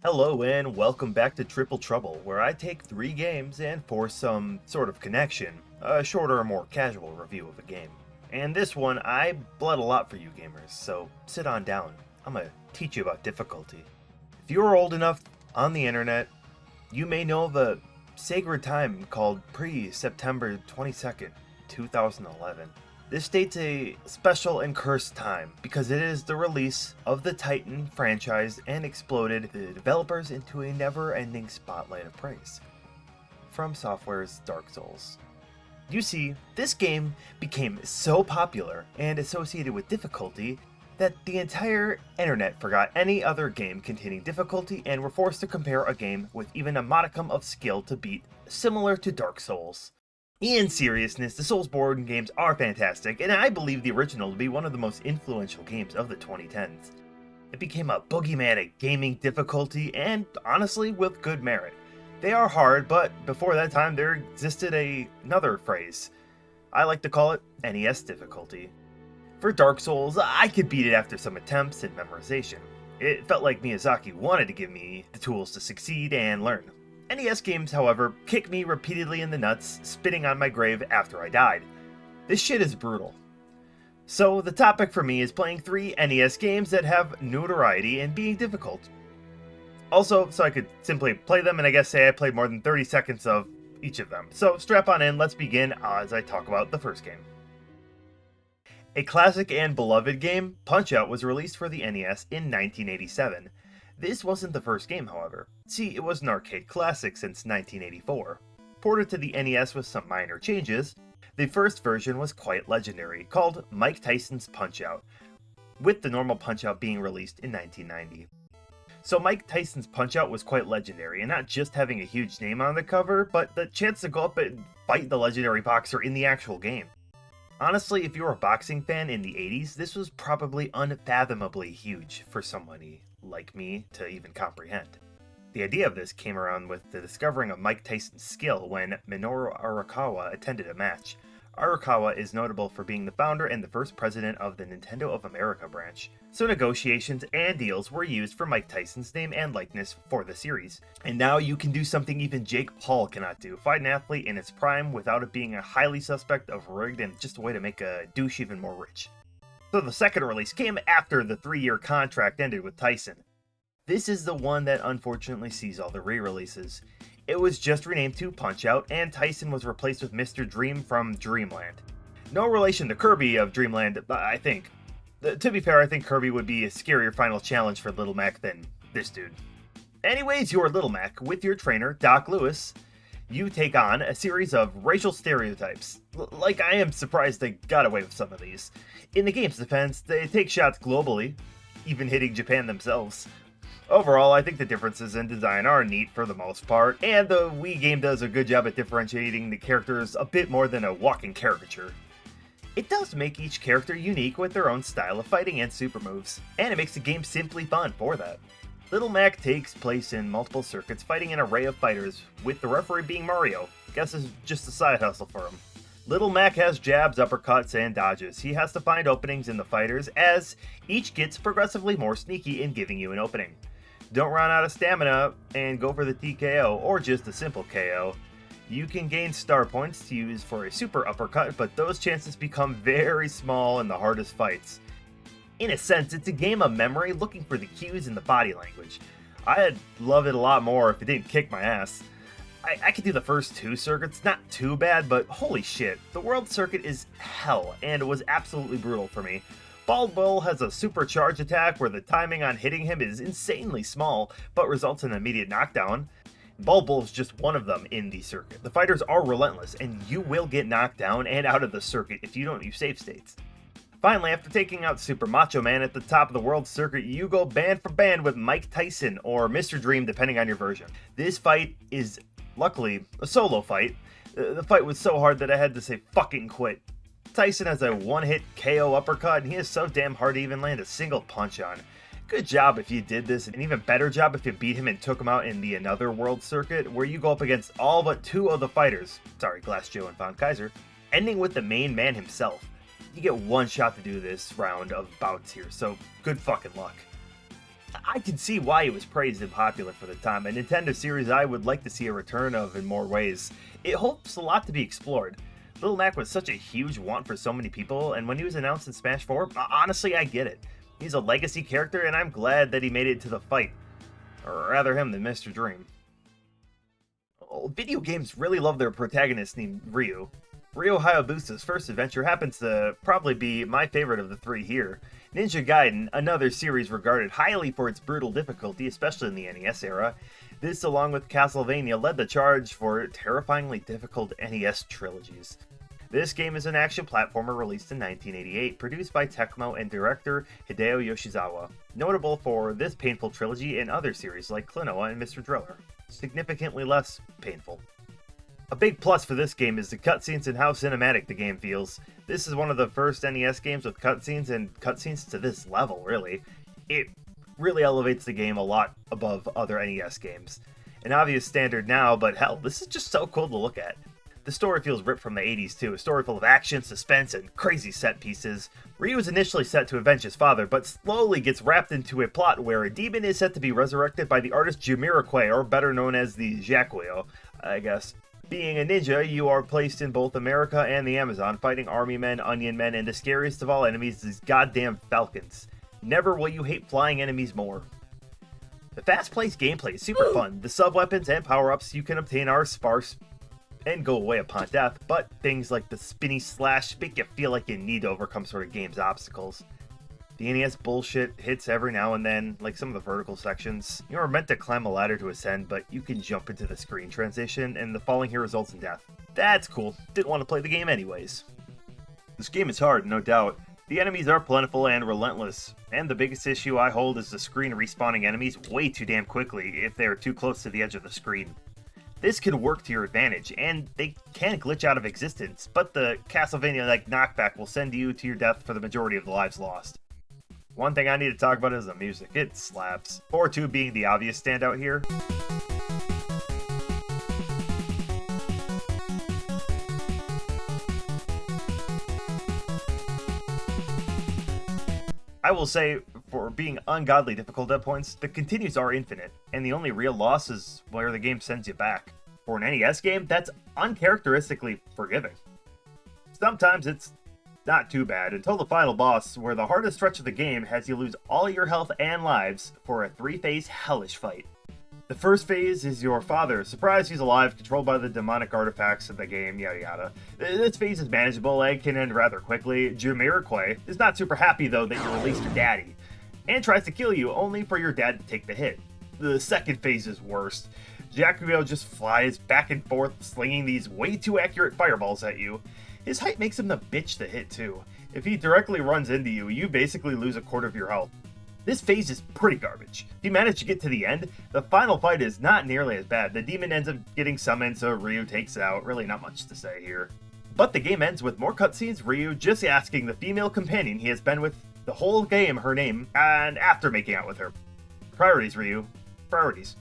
Hello and welcome back to Triple Trouble, where I take 3 games and for some sort of connection, a shorter, more casual review of a game. And this one, I bled a lot for you gamers, so sit on down. I'm gonna teach you about difficulty. If you're old enough on the internet, you may know of a sacred time called pre-September 22nd, 2011. This dates a special and cursed time because it is the release of the Titan franchise and exploded the developers into a never-ending spotlight of praise. From Software's Dark Souls. You see, this game became so popular and associated with difficulty that the entire internet forgot any other game containing difficulty and were forced to compare a game with even a modicum of skill to beat, similar to Dark Souls. In seriousness, the Soulsborne games are fantastic, and I believe the original to be one of the most influential games of the 2010s. It became a boogeyman at gaming difficulty, and honestly, with good merit. They are hard, but before that time there existed another phrase. I like to call it NES Difficulty. For Dark Souls, I could beat it after some attempts and memorization. It felt like Miyazaki wanted to give me the tools to succeed and learn. NES games, however, kick me repeatedly in the nuts, spitting on my grave after I died. This shit is brutal. So the topic for me is playing 3 NES games that have notoriety and being difficult. Also, so I could simply play them and I guess say I played more than 30 seconds of each of them. So strap on in, let's begin as I talk about the first game. A classic and beloved game, Punch-Out was released for the NES in 1987. This wasn't the first game, however. See, it was an arcade classic since 1984. Ported to the NES with some minor changes, the first version was quite legendary, called Mike Tyson's Punch-Out, with the normal Punch-Out being released in 1990. So Mike Tyson's Punch-Out was quite legendary, and not just having a huge name on the cover, but the chance to go up and fight the legendary boxer in the actual game. Honestly, if you were a boxing fan in the 80s, this was probably unfathomably huge for somebody like me to even comprehend. The idea of this came around with the discovering of Mike Tyson's skill when Minoru Arakawa attended a match. Arakawa is notable for being the founder and the first president of the Nintendo of America branch, so negotiations and deals were used for Mike Tyson's name and likeness for the series. And now you can do something even Jake Paul cannot do, fight an athlete in its prime without it being a highly suspect of rigged and just a way to make a douche even more rich. So the second release came after the 3-year contract ended with Tyson. This is the one that unfortunately sees all the re-releases. It was just renamed to Punch-Out, and Tyson was replaced with Mr. Dream from Dreamland. No relation to Kirby of Dreamland, I think. To be fair, I think Kirby would be a scarier final challenge for Little Mac than this dude. Anyways, you're Little Mac with your trainer, Doc Lewis. You take on a series of racial stereotypes. Like, I am surprised they got away with some of these. In the game's defense, they take shots globally, even hitting Japan themselves. Overall, I think the differences in design are neat for the most part, and the Wii game does a good job at differentiating the characters a bit more than a walking caricature. It does make each character unique with their own style of fighting and super moves, and it makes the game simply fun for that. Little Mac takes place in multiple circuits fighting an array of fighters, with the referee being Mario. Guess it's just a side hustle for him. Little Mac has jabs, uppercuts, and dodges. He has to find openings in the fighters as each gets progressively more sneaky in giving you an opening. Don't run out of stamina and go for the TKO or just a simple KO. You can gain star points to use for a super uppercut, but those chances become very small in the hardest fights. In a sense, it's a game of memory looking for the cues in the body language. I'd love it a lot more if it didn't kick my ass. I could do the first 2 circuits, not too bad, but holy shit, the world circuit is hell, and it was absolutely brutal for me. Bald Bull has a supercharged attack where the timing on hitting him is insanely small, but results in an immediate knockdown. Bald Bull is just one of them in the circuit. The fighters are relentless, and you will get knocked down and out of the circuit if you don't use save states. Finally, after taking out Super Macho Man at the top of the world circuit, you go band for band with Mike Tyson, or Mr. Dream depending on your version. This fight is, luckily, a solo fight. The fight was so hard that I had to say fucking quit. Tyson has a one-hit KO uppercut, and he is so damn hard to even land a single punch on. Good job if you did this, an even better job if you beat him and took him out in the Another World circuit, where you go up against all but 2 of the fighters, sorry, Glass Joe and Von Kaiser, ending with the main man himself. You get 1 shot to do this round of bouts here, so good fucking luck. I can see why it was praised and popular for the time, a Nintendo series I would like to see a return of in more ways. It holds a lot to be explored. Little Mac was such a huge want for so many people, and when he was announced in Smash 4, honestly, I get it. He's a legacy character, and I'm glad that he made it to the fight. Or rather him than Mr. Dream. Video games really love their protagonist named Ryu. Ryo Hayabusa's first adventure happens to probably be my favorite of the three here. Ninja Gaiden, another series regarded highly for its brutal difficulty, especially in the NES era. This, along with Castlevania, led the charge for terrifyingly difficult NES trilogies. This game is an action platformer released in 1988, produced by Tecmo and director Hideo Yoshizawa, notable for this painful trilogy and other series like Klonoa and Mr. Driller. Significantly less painful. A big plus for this game is the cutscenes and how cinematic the game feels. This is one of the first NES games with cutscenes, and cutscenes to this level, really. It really elevates the game a lot above other NES games. An obvious standard now, but hell, this is just so cool to look at. The story feels ripped from the 80s too, a story full of action, suspense, and crazy set pieces. Ryu is initially set to avenge his father, but slowly gets wrapped into a plot where a demon is set to be resurrected by the artist Jamiroquai, or better known as the Jaquio, I guess. Being a ninja, you are placed in both America and the Amazon, fighting army men, onion men, and the scariest of all enemies, these goddamn falcons. Never will you hate flying enemies more. The fast-paced gameplay is super fun. The sub-weapons and power-ups you can obtain are sparse and go away upon death, but things like the spinny slash make you feel like you need to overcome sort of game's obstacles. The NES bullshit hits every now and then, like some of the vertical sections. You are meant to climb a ladder to ascend, but you can jump into the screen transition, and the falling here results in death. That's cool. Didn't want to play the game anyways. This game is hard, no doubt. The enemies are plentiful and relentless, and the biggest issue I hold is the screen respawning enemies way too damn quickly if they are too close to the edge of the screen. This can work to your advantage, and they can glitch out of existence, but the Castlevania-like knockback will send you to your death for the majority of the lives lost. One thing I need to talk about is the music. It slaps. 4-2 being the obvious standout here. I will say, for being ungodly difficult at points, the continues are infinite, and the only real loss is where the game sends you back. For an NES game, that's uncharacteristically forgiving. Sometimes it's not too bad, until the final boss, where the hardest stretch of the game has you lose all your health and lives for a 3-phase hellish fight. The first phase is your father, surprised he's alive, controlled by the demonic artifacts of the game, yada yada. This phase is manageable and can end rather quickly. Jamiroquai is not super happy though that you released your daddy, and tries to kill you only for your dad to take the hit. The second phase is worst. Jaquio just flies back and forth, slinging these way too accurate fireballs at you. His height makes him the bitch to hit too. If he directly runs into you, you basically lose a quarter of your health. This phase is pretty garbage. If you manage to get to the end, the final fight is not nearly as bad. The demon ends up getting summoned, so Ryu takes it out. Really not much to say here. But the game ends with more cutscenes, Ryu just asking the female companion he has been with the whole game her name, and after making out with her. Priorities, Ryu. Priorities.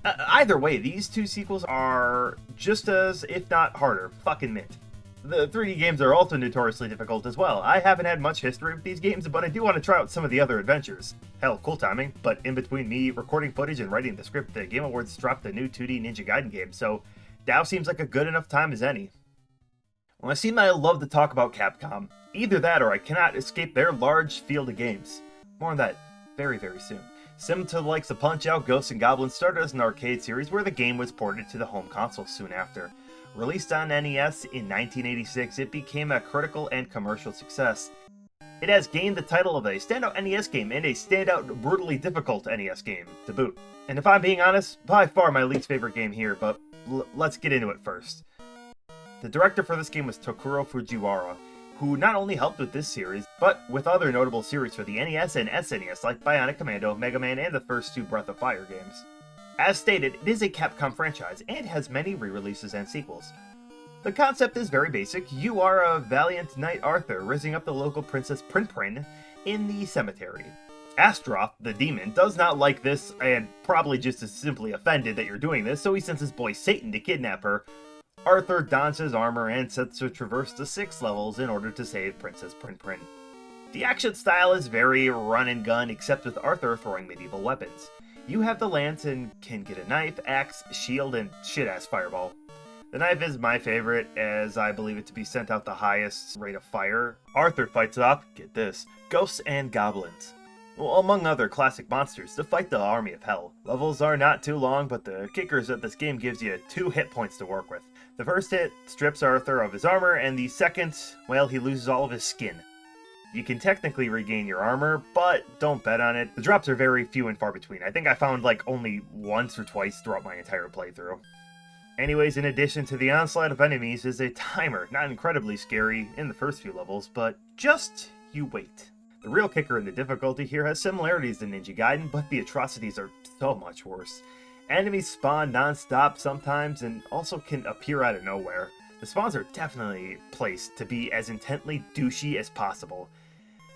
Either way, these two sequels are just as, if not harder, fucking mint. The 3D games are also notoriously difficult as well. I haven't had much history with these games, but I do want to try out some of the other adventures. Hell, cool timing, but in between me recording footage and writing the script, the Game Awards dropped the new 2D Ninja Gaiden game, so now seems like a good enough time as any. Well, I seem I love to talk about Capcom. Either that or I cannot escape their large field of games. More on that very, very soon. Similar to the likes of Punch-Out!, Ghosts and Goblins started as an arcade series where the game was ported to the home console soon after. Released on NES in 1986, it became a critical and commercial success. It has gained the title of a standout NES game and a standout brutally difficult NES game to boot. And if I'm being honest, by far my least favorite game here, but let's get into it first. The director for this game was Tokuro Fujiwara, who not only helped with this series, but with other notable series for the NES and SNES like Bionic Commando, Mega Man, and the first two Breath of Fire games. As stated, it is a Capcom franchise, and has many re-releases and sequels. The concept is very basic. You are a valiant knight Arthur, raising up the local princess Prin in the cemetery. Astaroth, the demon, does not like this, and probably just is simply offended that you're doing this, so he sends his boy Satan to kidnap her. Arthur dons his armor and sets to traverse the 6 levels in order to save Princess Prin. The action style is very run and gun, except with Arthur throwing medieval weapons. You have the lance and can get a knife, axe, shield, and shit-ass fireball. The knife is my favorite, as I believe it to be sent out the highest rate of fire. Arthur fights off, get this, ghosts and goblins. Well, among other classic monsters, to fight the army of hell. Levels are not too long, but the kicker is that this game gives you 2 hit points to work with. The first hit strips Arthur of his armor, and the second, well, he loses all of his skin. You can technically regain your armor, but don't bet on it. The drops are very few and far between. I think I found like only once or twice throughout my entire playthrough. Anyways, in addition to the onslaught of enemies is a timer. Not incredibly scary in the first few levels, but just you wait. The real kicker in the difficulty here has similarities to Ninja Gaiden, but the atrocities are so much worse. Enemies spawn non-stop sometimes and also can appear out of nowhere. The spawns are definitely placed to be as intently douchey as possible.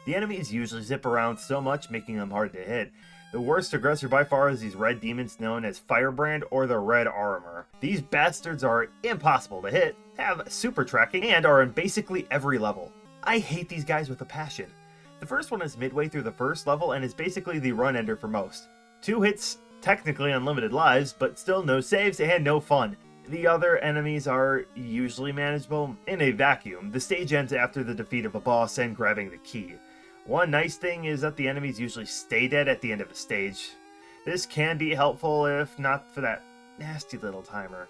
The enemies usually zip around so much, making them hard to hit. The worst aggressor by far is these red demons known as Firebrand or the Red Armor. These bastards are impossible to hit, have super tracking, and are in basically every level. I hate these guys with a passion. The first one is midway through the first level and is basically the run ender for most. 2 hits, technically unlimited lives, but still no saves and no fun. The other enemies are usually manageable in a vacuum. The stage ends after the defeat of a boss and grabbing the key. One nice thing is that the enemies usually stay dead at the end of a stage. This can be helpful if not for that nasty little timer.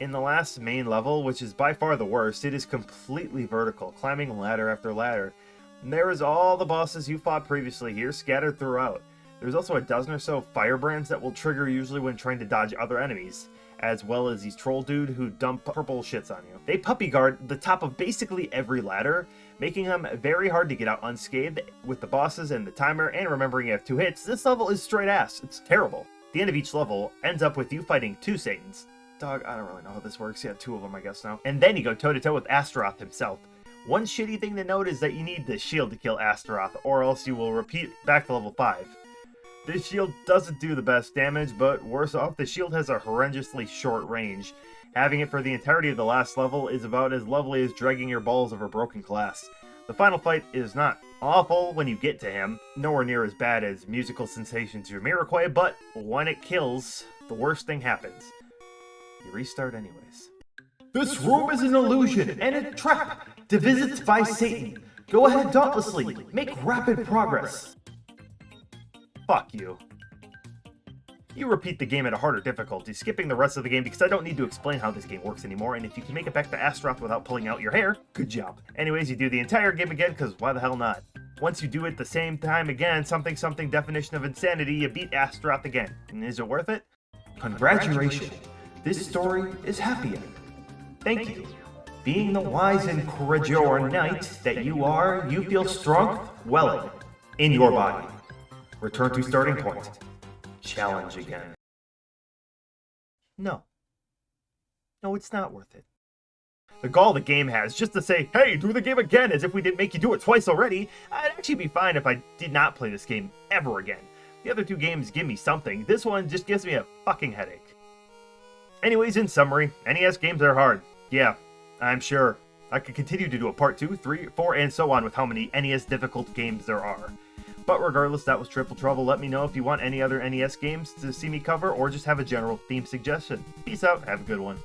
In the last main level, which is by far the worst, it is completely vertical, climbing ladder after ladder. And there is all the bosses you fought previously here scattered throughout. There's also a dozen or so firebrands that will trigger usually when trying to dodge other enemies, as well as these troll dude who dump purple shits on you. They puppy guard the top of basically every ladder, making them very hard to get out unscathed. With the bosses and the timer and remembering you have 2 hits, this level is straight ass. It's terrible. The end of each level ends up with you fighting 2 Satans. Dog, I don't really know how this works. Yeah, 2 of them I guess now. And then you go toe to toe with Astaroth himself. One shitty thing to note is that you need the shield to kill Astaroth, or else you will repeat back to level 5. This shield doesn't do the best damage, but worse off, the shield has a horrendously short range. Having it for the entirety of the last level is about as lovely as dragging your balls over broken glass. The final fight is not awful when you get to him, nowhere near as bad as Musical Sensations Jamiroquai, but when it kills, the worst thing happens. You restart anyways. This room is an illusion and a trap to visit by Satan. Go ahead dauntlessly, make rapid progress. Fuck you. You repeat the game at a harder difficulty, skipping the rest of the game because I don't need to explain how this game works anymore, and if you can make it back to Astaroth without pulling out your hair, good job. Anyways, you do the entire game again, because why the hell not? Once you do it the same time again, something definition of insanity, you beat Astaroth again. And is it worth it? Congratulations. This story is happy end. Thank you. Being the wise and courageous knight that you are, you feel strength welling in your body. Return to starting point. Challenge again. No. No, it's not worth it. The gall the game has just to say, hey, do the game again, as if we didn't make you do it twice already. I'd actually be fine if I did not play this game ever again. The other 2 games give me something. This one just gives me a fucking headache. Anyways, in summary, NES games are hard. Yeah, I'm sure. I could continue to do a part 2, 3, 4, and so on with how many NES difficult games there are. But regardless, that was Triple Trouble. Let me know if you want any other NES games to see me cover, or just have a general theme suggestion. Peace out, have a good one.